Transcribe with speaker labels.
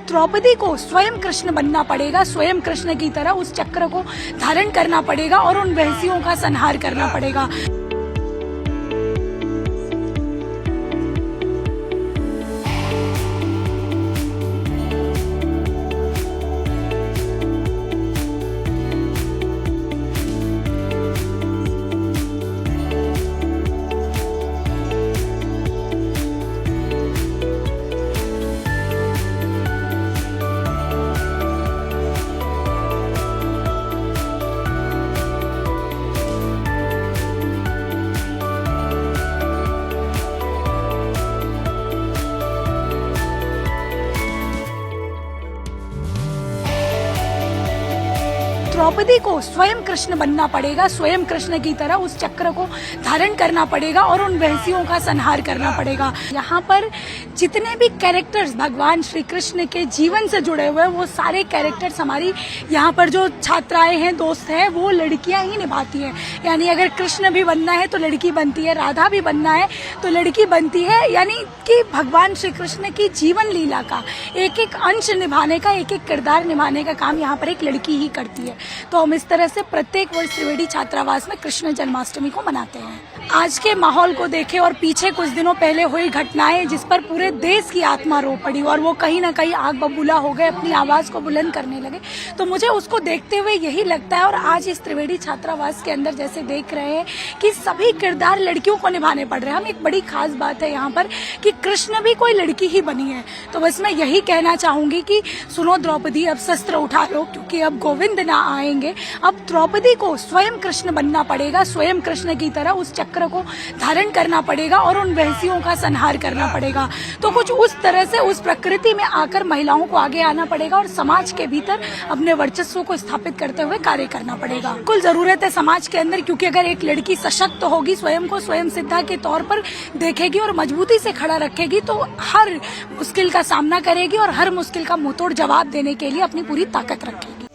Speaker 1: द्रौपदी को स्वयं कृष्ण बनना पड़ेगा, स्वयं कृष्ण की तरह उस चक्र को धारण करना पड़ेगा और उन वहसियों का संहार करना पड़ेगा। द्रौपदी को स्वयं कृष्ण बनना पड़ेगा, स्वयं कृष्ण की तरह उस चक्र को धारण करना पड़ेगा और उन वहसियों का संहार करना पड़ेगा। यहाँ पर जितने भी कैरेक्टर्स भगवान श्री कृष्ण के जीवन से जुड़े हुए हैं वो सारे कैरेक्टर्स हमारी यहाँ पर जो छात्राएं हैं, दोस्त हैं, वो लड़कियां ही निभाती हैं। यानी अगर कृष्ण भी बनना है तो लड़की बनती है, राधा भी बनना है तो लड़की बनती है। यानी कि भगवान श्री कृष्ण की जीवन लीला का एक एक अंश निभाने का, एक एक किरदार निभाने का काम यहाँ पर एक लड़की ही करती है। तो हम इस तरह से प्रत्येक वर्ष त्रिवेणी छात्रावास में कृष्ण जन्माष्टमी को मनाते हैं। आज के माहौल को देखें और पीछे कुछ दिनों पहले हुई घटनाएं जिस पर पूरे देश की आत्मा रो पड़ी और वो कहीं ना कहीं आग बबूला हो गए, अपनी आवाज को बुलंद करने लगे, तो मुझे उसको देखते हुए यही लगता है। और आज इस त्रिवेणी छात्रावास के अंदर जैसे देख रहे हैं कि सभी किरदार लड़कियों को निभाने पड़ रहे हैं। हम एक बड़ी खास बात है यहाँ पर कि कृष्ण भी कोई लड़की ही बनी है। तो बस मैं यही कहना चाहूंगी कि सुनो द्रौपदी, अब शस्त्र उठा लो, क्योंकि अब गोविंद ना आएंगे। अब द्रौपदी को स्वयं कृष्ण बनना पड़ेगा, स्वयं कृष्ण की तरह उस चक्र को धारण करना पड़ेगा और उन वहसियों का संहार करना पड़ेगा। तो कुछ उस तरह से उस प्रकृति में आकर महिलाओं को आगे आना पड़ेगा और समाज के भीतर अपने वर्चस्व को स्थापित करते हुए कार्य करना पड़ेगा। बिल्कुल जरूरत है समाज के अंदर, क्योंकि अगर एक लड़की सशक्त होगी, स्वयं को स्वयं सिद्धा के तौर पर देखेगी और मजबूती से खड़ा रखेगी, तो हर मुश्किल का सामना करेगी और हर मुश्किल का मुंहतोड़ जवाब देने के लिए अपनी पूरी ताकत रखेगी।